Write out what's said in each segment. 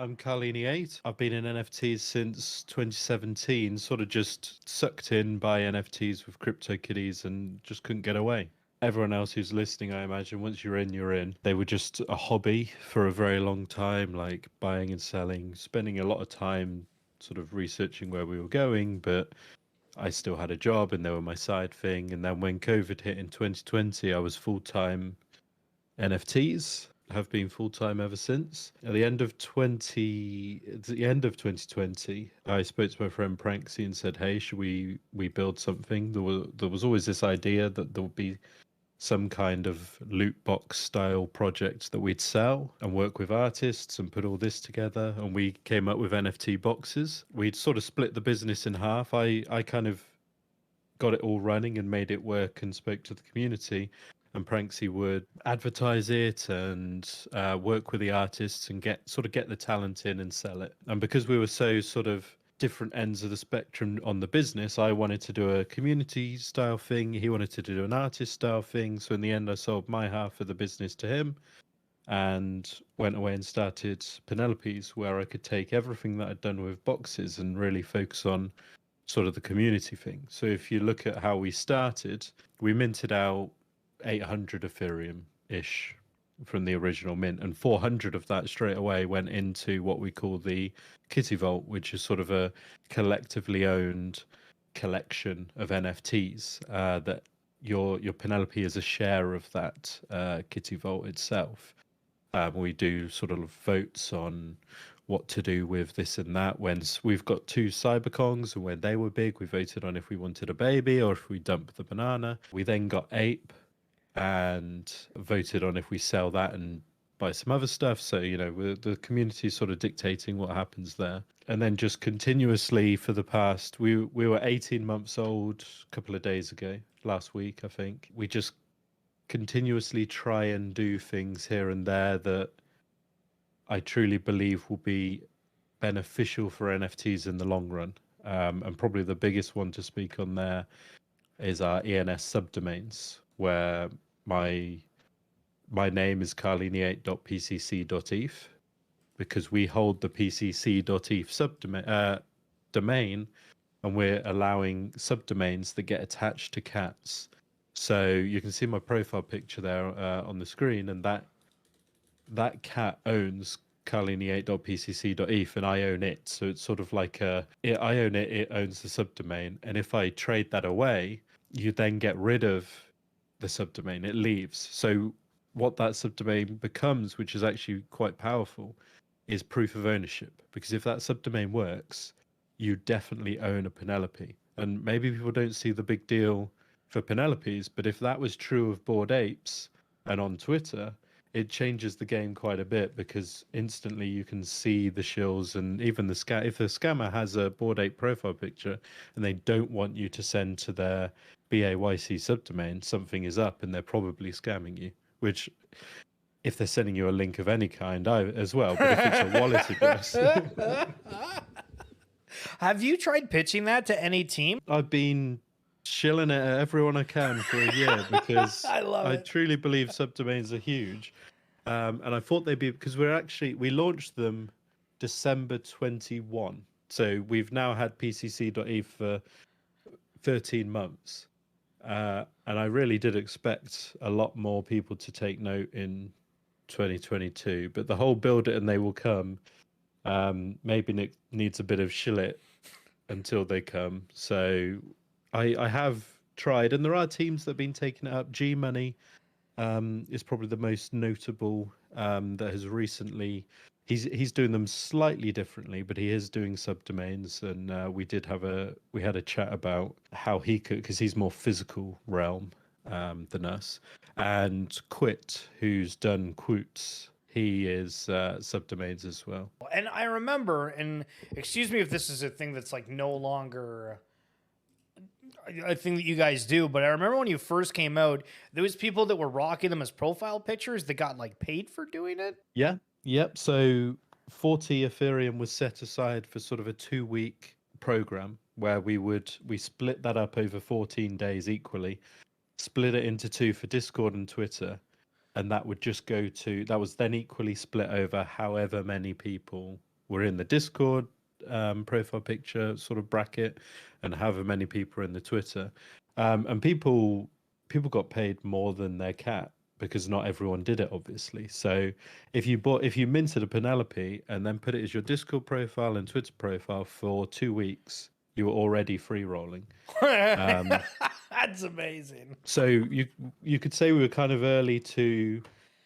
I'm Carlini 8. I've been in NFTs since 2017, sort of just sucked in by NFTs with CryptoKitties and just couldn't get away. Everyone else who's listening, I imagine, once you're in, you're in. They were just a hobby for a very long time, like buying and selling, spending a lot of time sort of researching where we were going, but I still had a job and they were my side thing. And then when COVID hit in 2020, I was full-time NFTs, have been full-time ever since. At the end of 2020, I spoke to my friend Pranksy and said, "Hey, should we build something?" There was always this idea that there would be some kind of loot box style project that we'd sell and work with artists and put all this together. And we came up with NFT boxes. We'd sort of split the business in half. I kind of got it all running and made it work and spoke to the community. And Pranksy would advertise it and work with the artists and get the talent in and sell it. And because we were so sort of different ends of the spectrum on the business, I wanted to do a community style thing. He wanted to do an artist style thing. So in the end, I sold my half of the business to him and went away and started Purrnelopes, where I could take everything that I'd done with boxes and really focus on sort of the community thing. So if you look at how we started, we minted out 800 Ethereum ish from the original mint, and 400 of that straight away went into what we call the Kitty Vault, which is sort of a collectively owned collection of NFTs that your Purrnelope is a share of that Kitty Vault itself. We do sort of votes on what to do with this and that. When we've got 2 Cyberkongs, and when they were big, we voted on if we wanted a baby or if we dump the banana. We then got Ape and voted on if we sell that and buy some other stuff. So, the community is sort of dictating what happens there. And then just continuously for the past, we were 18 months old a couple of days ago, last week, I think. We just continuously try and do things here and there that I truly believe will be beneficial for NFTs in the long run. And probably the biggest one to speak on there is our ENS subdomains, where my name is carlini8.pcc.eth, because we hold the pcc.eth subdomain domain, and we're allowing subdomains that get attached to cats. So you can see my profile picture there on the screen, and that cat owns carlini8.pcc.eth, and I own it. So it's sort of like I own it, it owns the subdomain. And if I trade that away, you then get rid of the subdomain, it leaves. So what that subdomain becomes, which is actually quite powerful, is proof of ownership. Because if that subdomain works, you definitely own a Purrnelope. And maybe people don't see the big deal for Purrnelopes, but if that was true of Bored Apes and on Twitter, it changes the game quite a bit, because instantly you can see the shills. And even if the scammer has a Bored Ape profile picture and they don't want you to send to their BAYC subdomain, something is up and they're probably scamming you. Which, if they're sending you a link of any kind, as well, but if it's a wallet address. Have you tried pitching that to any team? I've been shilling it at everyone I can for a year, because I truly believe subdomains are huge. And I thought they'd be, because we launched them December 21. So we've now had pcc.eth for 13 months. And I really did expect a lot more people to take note in 2022. But the whole build it and they will come, maybe needs a bit of shill it until they come. So I have tried, and there are teams that have been taking it up. G Money is probably the most notable, that has recently. He's doing them slightly differently, but he is doing subdomains, and we had a chat about how he could, because he's more physical realm than us. And Quit, who's done Quoots, he is subdomains as well. And I remember, and excuse me if this is a thing that's like no longer a thing that you guys do, but I remember when you first came out, there was people that were rocking them as profile pictures that got like paid for doing it. Yeah. Yep. So 40 Ethereum was set aside for sort of a 2-week program where we split that up over 14 days equally, split it into 2 for Discord and Twitter, and that would just that was then equally split over however many people were in the Discord profile picture sort of bracket, and however many people are in the Twitter, and people got paid more than their cat because not everyone did it, obviously. So if you minted a Purrnelope and then put it as your Discord profile and Twitter profile for 2 weeks, you were already free rolling. That's amazing. So you could say we were kind of early to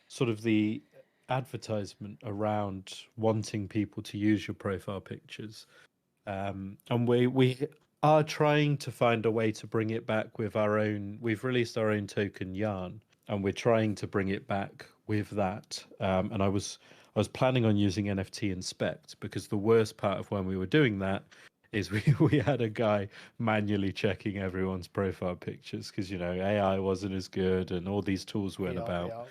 sort of the advertisement around wanting people to use your profile pictures, and we are trying to find a way to bring it back with our own. We've released our own token Yarn, and we're trying to bring it back with that. And I was planning on using NFT Inspect, because the worst part of when we were doing that is we had a guy manually checking everyone's profile pictures, because AI wasn't as good and all these tools weren't Yeah, about. yeah.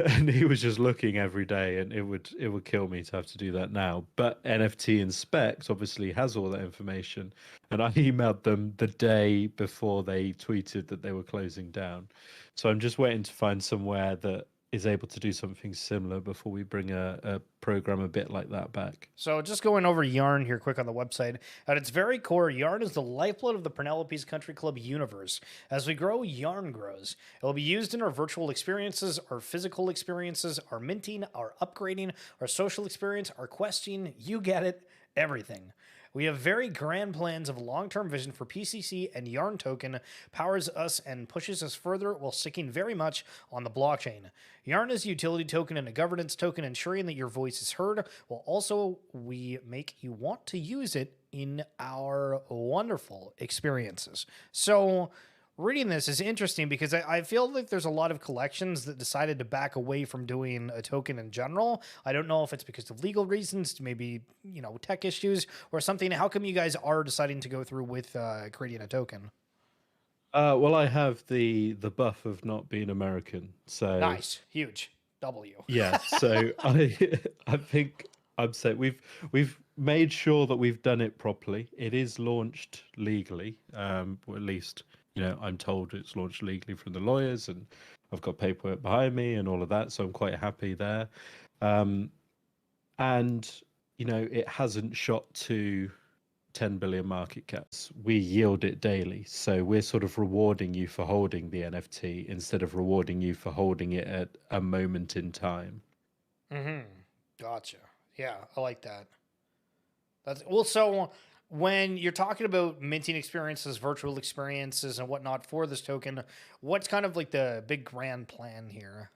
And he was just looking every day, and it would kill me to have to do that now. But NFT Inspect obviously has all that information, and I emailed them the day before they tweeted that they were closing down. So I'm just waiting to find somewhere that is able to do something similar before we bring a program a bit like that back. So just going over Yarn here quick on the website. At its very core, Yarn is the lifeblood of the Purrnelopes Country Club universe. As we grow, Yarn grows. It will be used in our virtual experiences, our physical experiences, our minting, our upgrading, our social experience, our questing. You get it. Everything. We have very grand plans of long-term vision for PCC, and Yarn token powers us and pushes us further while sticking very much on the blockchain. Yarn is a utility token and a governance token, ensuring that your voice is heard, while also we make you want to use it in our wonderful experiences. So reading this is interesting because I feel like there's a lot of collections that decided to back away from doing a token in general. I don't know if it's because of legal reasons, maybe, tech issues or something. How come you guys are deciding to go through with creating a token? Well, I have the buff of not being American, so Nice. Huge. W. yeah. So I think I'm saying we've made sure that we've done it properly. It is launched legally, or at least I'm told it's launched legally from the lawyers, and I've got paperwork behind me and all of that, so I'm quite happy there. And it hasn't shot to 10 billion market caps. We yield it daily, so we're sort of rewarding you for holding the NFT instead of rewarding you for holding it at a moment in time. Mm-hmm. Gotcha. Yeah, I like that. That's well. So when you're talking about minting experiences, virtual experiences, and whatnot for this token, what's kind of like the big grand plan here?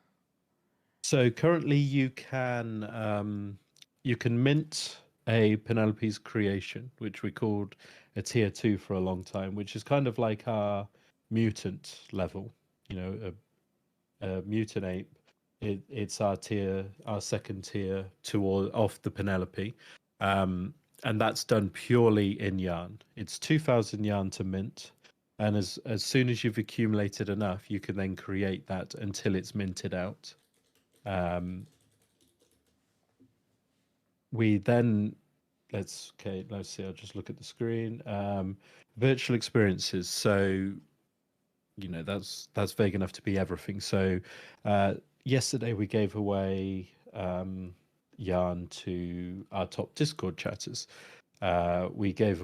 So currently you can mint a Penelope's creation, which we called a tier 2 for a long time, which is kind of like our mutant level, a mutant ape. It's our second tier toward off the Penelope. And that's done purely in Yarn. It's 2,000 Yarn to mint. And as soon as you've accumulated enough, you can then create that until it's minted out. We then let's see. I'll just look at the screen. Virtual experiences. So that's vague enough to be everything. So yesterday we gave away Yarn to our top Discord chatters. We're giving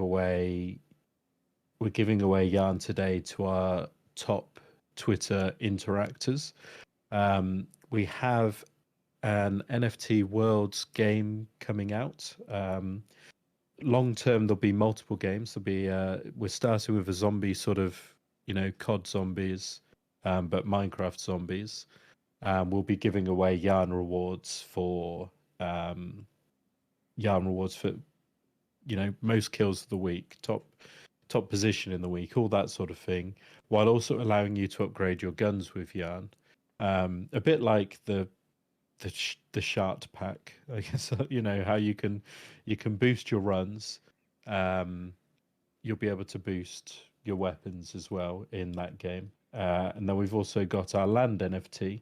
away Yarn today to our top Twitter interactors. We have an NFT Worlds game coming out. Long term, there'll be multiple games. We're starting with a zombie sort of, COD zombies, but Minecraft zombies. We'll be giving away yarn rewards for most kills of the week, top position in the week, all that sort of thing, while also allowing you to upgrade your guns with yarn. A bit like the Shart pack, I guess. How you can boost your runs. You'll be able to boost your weapons as well in that game. And then we've also got our land NFT,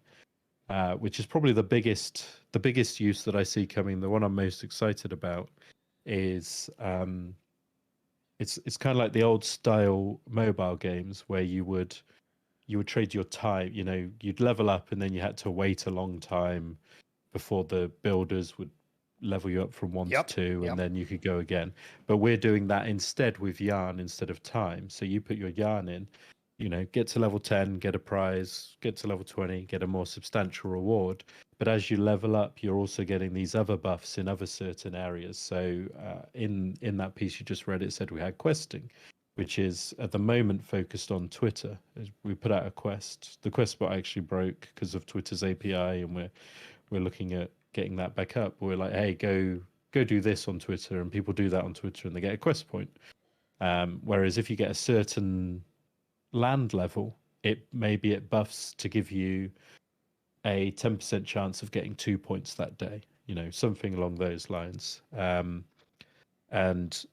which is probably the biggest use that I see coming. The one I'm most excited about is it's kind of like the old style mobile games where you would trade your time. You'd level up and then you had to wait a long time before the builders would level you up from 1 to Yep. 2, and Yep. then you could go again. But we're doing that instead with yarn instead of time. So you put your yarn in, get to level 10, get a prize, get to level 20, get a more substantial reward. But as you level up, you're also getting these other buffs in other certain areas. So in that piece you just read, it said we had questing, which is at the moment focused on Twitter. We put out a quest. The quest bot actually broke because of Twitter's API, and we're looking at getting that back up. We're like, hey, go do this on Twitter, and people do that on Twitter, and they get a quest point. Whereas if you get a certain land level, it buffs to give you a 10% chance of getting 2 points that day. Something along those lines. And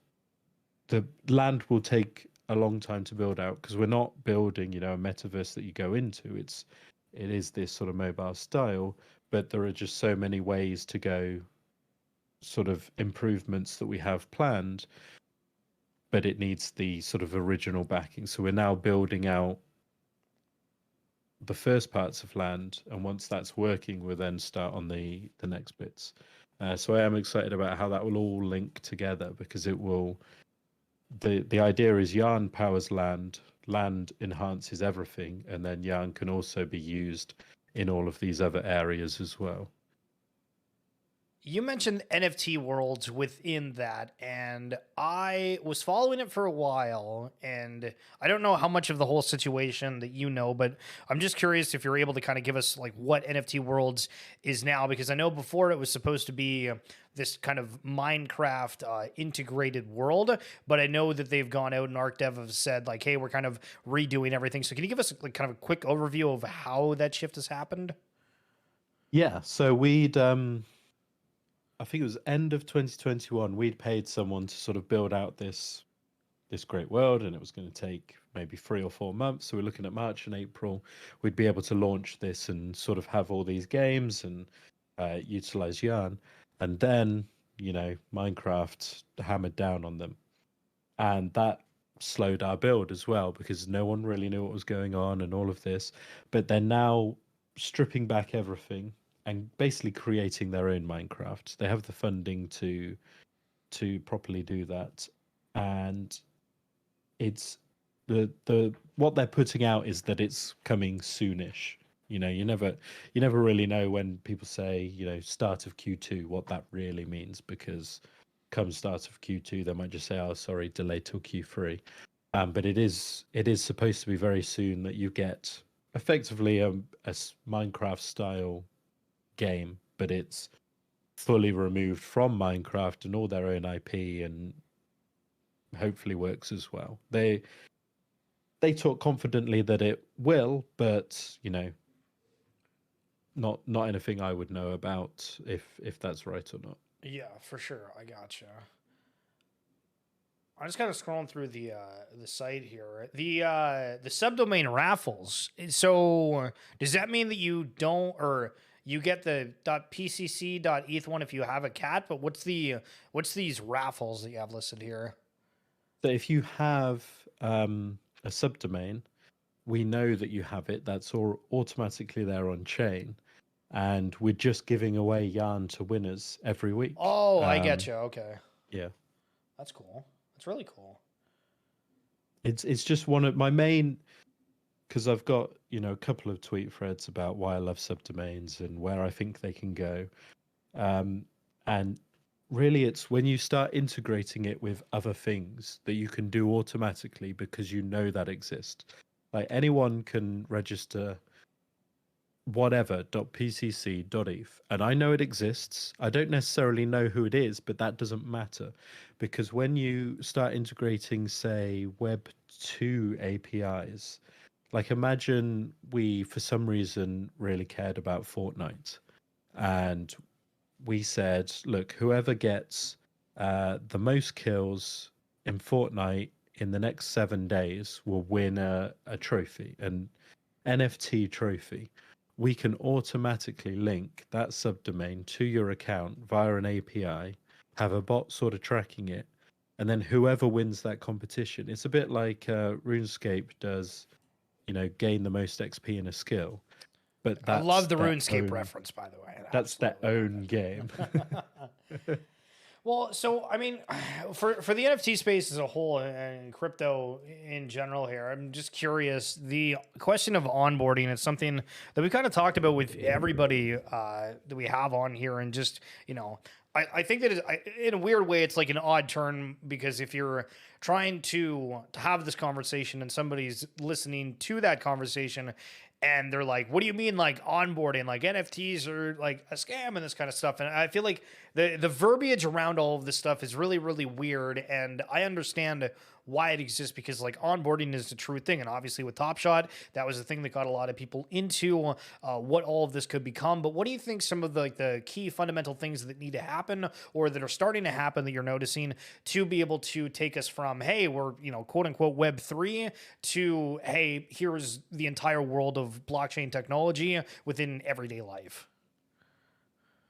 the land will take a long time to build out because we're not building, a metaverse that you go into. It is this sort of mobile style, but there are just so many ways to go, sort of improvements that we have planned, but it needs the sort of original backing. So we're now building out the first parts of land, and once that's working, we'll then start on the next bits. So I am excited about how that will all link together, because it will. The idea is yarn powers land, land enhances everything, and then yarn can also be used in all of these other areas as well. You mentioned NFT worlds within that, and I was following it for a while, and I don't know how much of the whole situation that you know, but I'm just curious if you're able to kind of give us like what NFT worlds is now, because I know before it was supposed to be this kind of Minecraft integrated world, but I know that they've gone out and ArcDev have said like, hey, we're kind of redoing everything. So can you give us like kind of a quick overview of how that shift has happened? Yeah, so I think it was end of 2021, we'd paid someone to sort of build out this great world, and it was going to take maybe 3 or 4 months. So we're looking at March and April. We'd be able to launch this and sort of have all these games and utilize yarn. And then, Minecraft hammered down on them. And that slowed our build as well, because no one really knew what was going on and all of this. But they're now stripping back everything and basically creating their own Minecraft. They have the funding to properly do that, and it's the what they're putting out is that it's coming soonish. You never really know when people say start of Q2 what that really means, because come start of Q2 they might just say, oh sorry, delay till Q3. But it is supposed to be very soon that you get effectively a Minecraft style game, but it's fully removed from Minecraft and all their own IP, and hopefully works as well. They talk confidently that it will, but not anything I would know about if that's right or not. Yeah, for sure. I gotcha. I'm just kind of scrolling through the site here. The subdomain raffles. So does that mean that you don't, or you get the .pcc.eth one if you have a cat? But what's these raffles that you have listed here? So if you have a subdomain, we know that you have it. That's all automatically there on chain, and we're just giving away yarn to winners every week. Oh, I get you. Okay, Yeah, that's cool. That's really cool. it's just one of my main, because I've got a couple of tweet threads about why I love subdomains and where I think they can go, and really it's when you start integrating it with other things that you can do automatically because that exists. Like anyone can register whatever .pcc.eth, and I know it exists. I don't necessarily know who it is, but that doesn't matter, because when you start integrating, say, web 2 APIs, like imagine we for some reason really cared about Fortnite, and we said, look, whoever gets the most kills in Fortnite in the next 7 days will win a trophy, an NFT trophy. We can automatically link that subdomain to your account via an API, have a bot sort of tracking it, and then whoever wins that competition, it's a bit like RuneScape does, gain the most XP in a skill. But I love that's the their RuneScape own. reference, by the way. that's their absolutely. own game. Well, so I mean, for the NFT space as a whole and crypto in general here, I'm just curious. The question of onboarding is something that we kind of talked about with everybody that we have on here, and just I think that in a weird way, it's like an odd turn because if you're trying to have this conversation and somebody's listening to that conversation and they're like, what do you mean like onboarding? Like NFTs are like a scam and this kind of stuff. And I feel like the verbiage around all of this stuff is really, really weird. And I understand why it exists because like onboarding is the true thing. And obviously with Top Shot, that was the thing that got a lot of people into what all of this could become. But what do you think some of the key fundamental things that need to happen or that are starting to happen that you're noticing to be able to take us from, hey, we're, quote unquote Web3 to, hey, here's the entire world of blockchain technology within everyday life?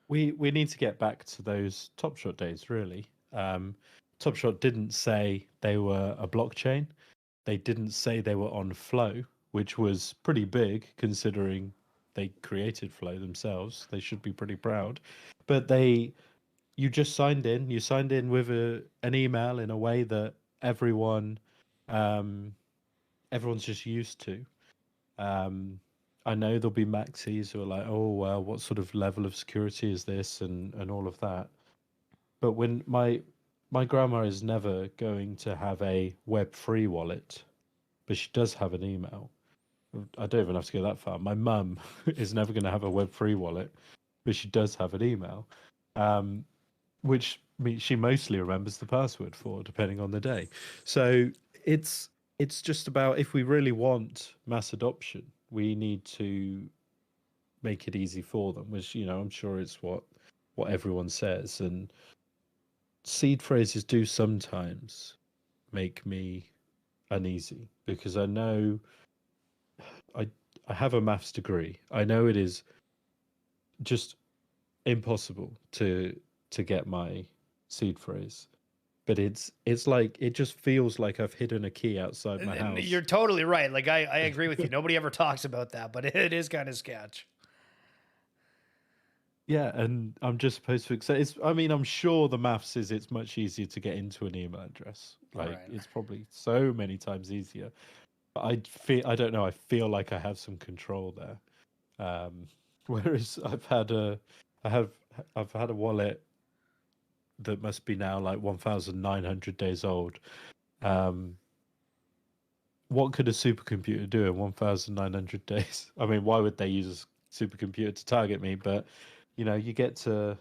We need to get back to those Top Shot days, really. Top Shot didn't say they were a blockchain. They didn't say they were on Flow, which was pretty big considering they created Flow themselves. They should be pretty proud. But you just signed in. You signed in with an email in a way that um, everyone's just used to. I know there'll be maxis who are like, oh well, what sort of level of security is this, and all of that. But when my grandma is never going to have a Web3 wallet, but she does have an email. I don't even have to go that far. My mum is never going to have a Web3 wallet, but she does have an email, um, which she mostly remembers the password for, depending on the day. So it's just about if we really want mass adoption, we need to make it easy for them, which I'm sure it's what everyone says. And seed phrases do sometimes make me uneasy because I know I I have a maths degree. I know it is just impossible to get my seed phrase, but it's like it just feels like I've hidden a key outside my And house. you're totally right. Like I agree with you. Nobody ever talks about that, but it is kind of sketch. Yeah, and I'm just supposed to accept it's I mean, I'm sure the maths is it's much easier to get into an email address. Like Right. it's probably so many times easier. But I don't know, I feel like I have some control there. Um, whereas I have I've had a wallet that must be now like 1,900 days old. Um, what could a supercomputer do in 1,900 days? I mean, why would they use a supercomputer to target me? But you get to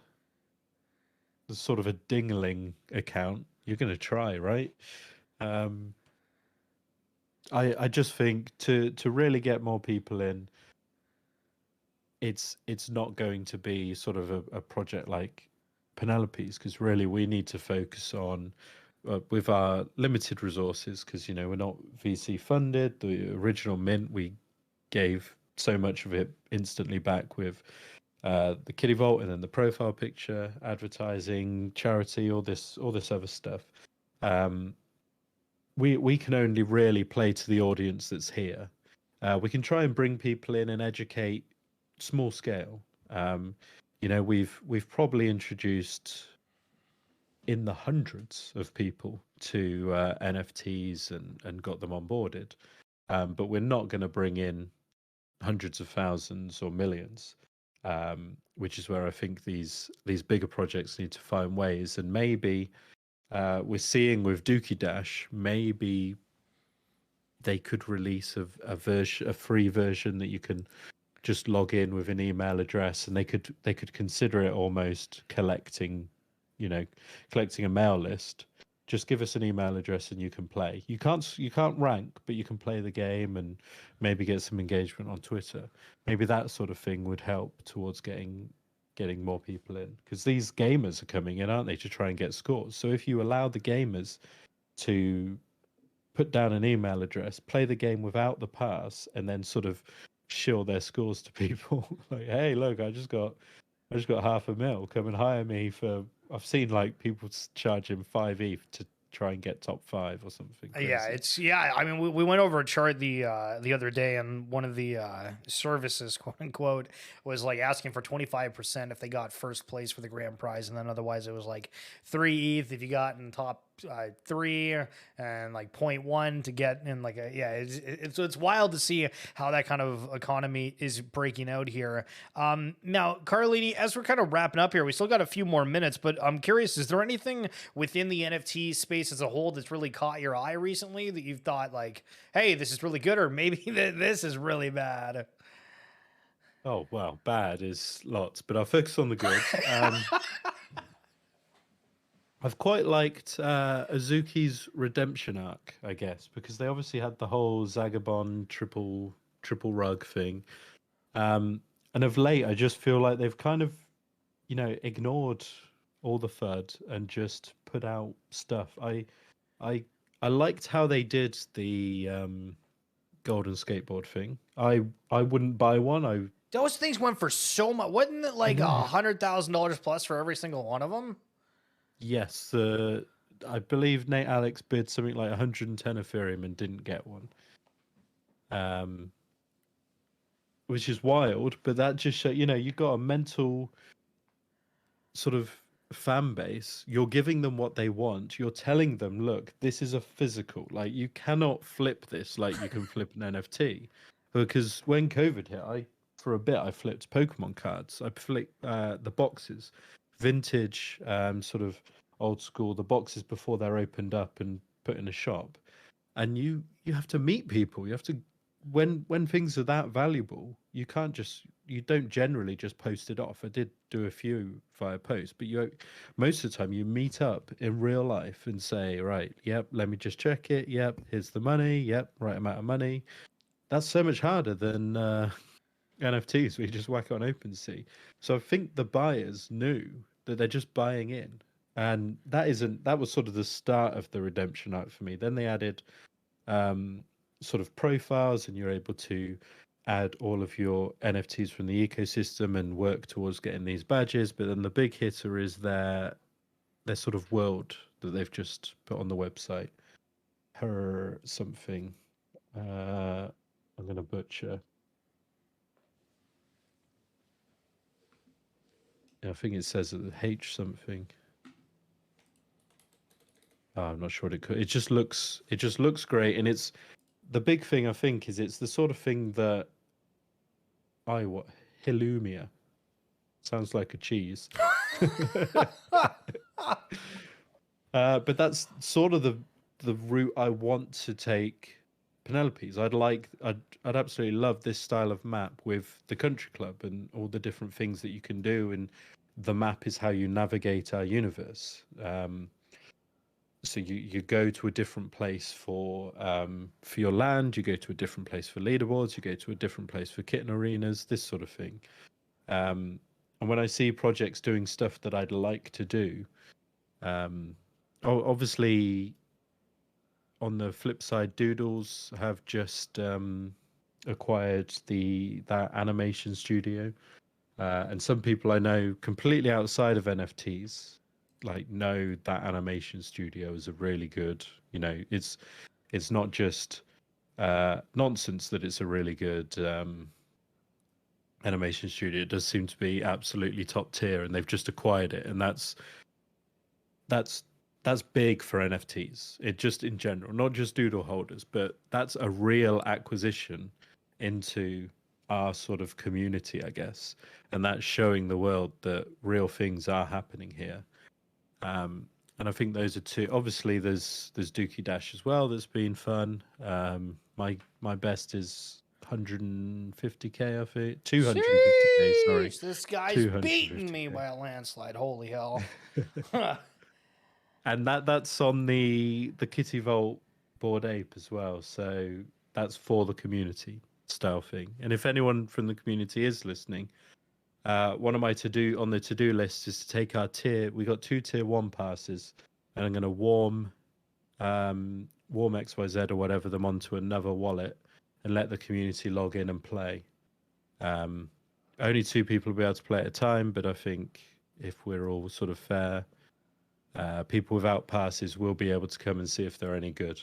the sort of a dingling account, you're going to try, right? Um, I just think to really get more people in, it's not going to be sort of a project like Penelope's because really we need to focus on with our limited resources because we're not VC funded. The original mint we gave so much of it instantly back with the Kitty Vault and then the profile picture, advertising, charity, all this other stuff. Um, we can only really play to the audience that's here. We can try and bring people in and educate small scale. We've probably introduced in the hundreds of people to NFTs and got them onboarded, but we're not going to bring in hundreds of thousands or millions, which is where I think these bigger projects need to find ways. And maybe we're seeing with Dookey Dash, maybe they could release a free version that you can just log in with an email address, and they could consider it almost you know, collecting a mail list. Just give us an email address and you can play. You can't rank, but you can play the game and maybe get some engagement on Twitter. Maybe that sort of thing would help towards getting more people in because these gamers are coming in, aren't they, to try and get scores. So if you allow the gamers to put down an email address, play the game without the pass, and then sort of shill their scores to people. Like, hey, look, I just got half a mil. Come and hire me for. I've seen like people charging 5 ETH try and get top 5 or something crazy. Yeah, I mean, we went over a chart the other day, and one of the services, quote unquote, was like asking for 25% if they got first place for the grand prize, and then otherwise it was like 3 ETH if you got in top 3, and like 0.1 to get in like a it's wild to see how that kind of economy is breaking out here. Now, Carlini, as we're kind of wrapping up here, we still got a few more minutes, but I'm curious, is there anything within the NFT space as a whole that's really caught your eye recently that you've thought like, hey, this is really good, or maybe this is really bad? Oh, well, bad is lots, but I'll focus on the good. I've quite liked Azuki's redemption arc, I guess, because they obviously had the whole Zagabond triple rug thing. And of late, I just feel like they've kind of, ignored all the FUD and just put out stuff. I liked how they did the golden skateboard thing. I wouldn't buy one. Those things went for so much. Wasn't it like $100,000 plus for every single one of them? Yes, I believe Nate Alex bid something like 110 Ethereum and didn't get one. Which is wild, but that just shows, you've got a mental sort of fan base. You're giving them what they want. You're telling them, look, this is a physical. Like, you cannot flip this like you can flip an NFT. Because when COVID hit, for a bit, I flipped Pokemon cards. I flipped the boxes, vintage, sort of old school, the boxes before they're opened up and put in a shop. And you have to meet people. You have to, when things are that valuable, you don't generally just post it off. I did do a few via post, but most of the time you meet up in real life and say, right, yep, let me just check it. Yep, here's the money. Yep, right amount of money. That's so much harder than NFTs where you just whack on OpenSea. So I think the buyers knew that they're just buying in. And that was sort of the start of the redemption arc for me. Then they added sort of profiles, and you're able to add all of your NFTs from the ecosystem and work towards getting these badges. But then the big hitter is their sort of world that they've just put on the website. Her something. I'm going to butcher. I think it says H something. Oh, I'm not sure what it could. It just looks great, and it's the big thing. I think is it's the sort of thing that Hilumia sounds like a cheese. But that's sort of the route I want to take Purrnelope's. I'd absolutely love this style of map with the country club and all the different things that you can do, and the map is how you navigate our universe. So you go to a different place for your land, you go to a different place for leaderboards, you go to a different place for kitten arenas, this sort of thing. And when I see projects doing stuff that I'd like to do, obviously on the flip side, Doodles have just acquired that animation studio, and some people I know completely outside of NFTs know that animation studio is a really good. It's not just nonsense that it's a really good animation studio. It does seem to be absolutely top tier, and they've just acquired it, and that's big for NFTs. It just in general, not just doodle holders, but that's a real acquisition into our sort of community, I guess. And that's showing the world that real things are happening here. And I think those are two. Obviously, there's Dookey Dash as well. That's been fun. My best is 150k. I think 250k. Sorry, this guy's beating me by a landslide. Holy hell! And that's on the Kitty Vault Bored Ape as well. So that's for the community style thing. And if anyone from the community is listening, one of my to-do list is to take our tier. We got 2 tier 1 passes, and I'm going to warm XYZ or whatever them onto another wallet and let the community log in and play. Only 2 people will be able to play at a time, but I think if we're all sort of fair, people without passes will be able to come and see if they're any good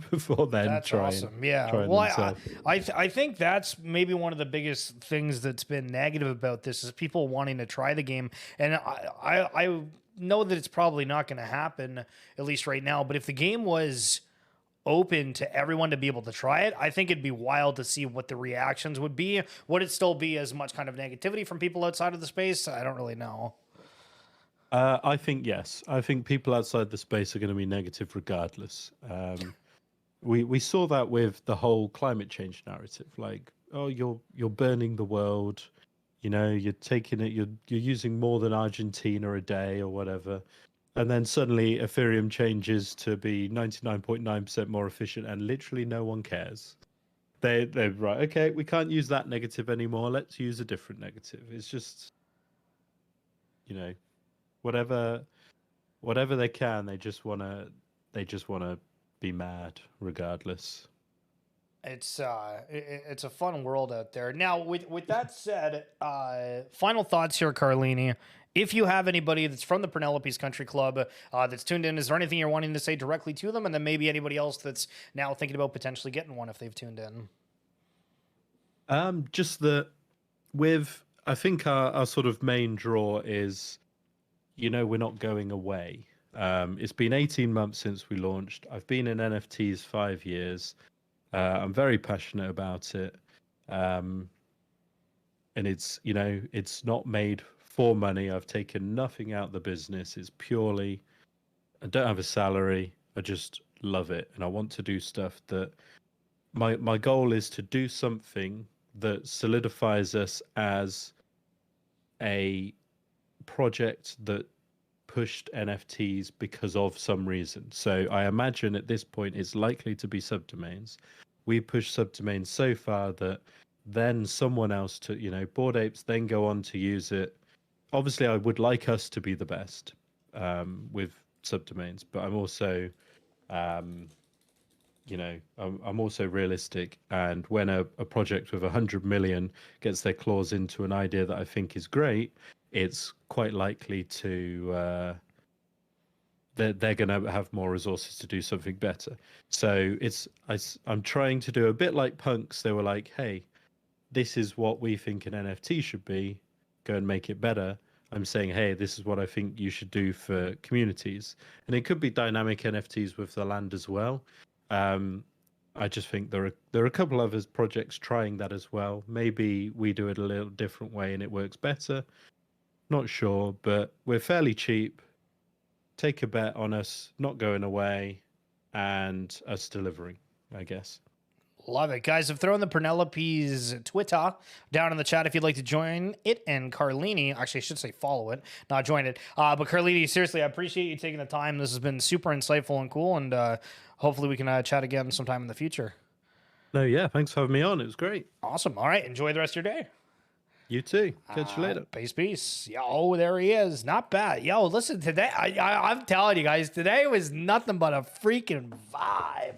before then That's awesome. Yeah. trying Well, themselves. I think that's maybe one of the biggest things that's been negative about this is people wanting to try the game. And I know that it's probably not going to happen, at least right now. But if the game was open to everyone to be able to try it, I think it'd be wild to see what the reactions would be. Would it still be as much kind of negativity from people outside of the space? I don't really know. I think yes. I think people outside the space are going to be negative regardless. We saw that with the whole climate change narrative. Like, oh, you're burning the world. You know, you're taking it. You're using more than Argentina a day or whatever. And then suddenly Ethereum changes to be 99.9% more efficient, and literally no one cares. They're right. Okay, we can't use that negative anymore. Let's use a different negative. It's just, you know, whatever they can. They just wanna be mad regardless. It's it's a fun world out there. Now, with that said, final thoughts here, Carlini. If you have anybody that's from the Purrnelopes Country Club that's tuned in, is there anything you're wanting to say directly to them? And then maybe anybody else that's now thinking about potentially getting one if they've tuned in. Just that I think our sort of main draw is, we're not going away. It's been 18 months since we launched. I've been in NFTs 5 years. I'm very passionate about it. And it's not made for money. I've taken nothing out of the business. It's purely, I don't have a salary. I just love it. And I want to do stuff that my goal is to do something that solidifies us as a project that pushed NFTs because of some reason. So I imagine at this point it's likely to be subdomains. We push subdomains so far that then someone else Bored Apes then go on to use it. Obviously, I would like us to be the best with subdomains, but I'm also, I'm also realistic. And when a project with 100 million gets their claws into an idea that I think is great, it's quite likely to they're going to have more resources to do something better. So I'm trying to do a bit like punks. They were like, hey, this is what we think an NFT should be. Go and make it better. I'm saying, hey, this is what I think you should do for communities. And it could be dynamic NFTs with the land as well. I just think there are a couple of other projects trying that as well. Maybe we do it a little different way and it works better. Not sure, but we're fairly cheap. Take a bet on us not going away and us delivering, I guess. Love it. Guys, I've thrown the Purrnelopes Twitter down in the chat if you'd like to join it. And Carlini, actually, I should say follow it, not join it. But Carlini, seriously, I appreciate you taking the time. This has been super insightful and cool. And hopefully we can chat again sometime in the future. No, yeah. Thanks for having me on. It was great. Awesome. All right. Enjoy the rest of your day. You too. Catch you later. Peace. Yo, there he is. Not bad. Yo, listen, today, I'm telling you guys, today was nothing but a freaking vibe.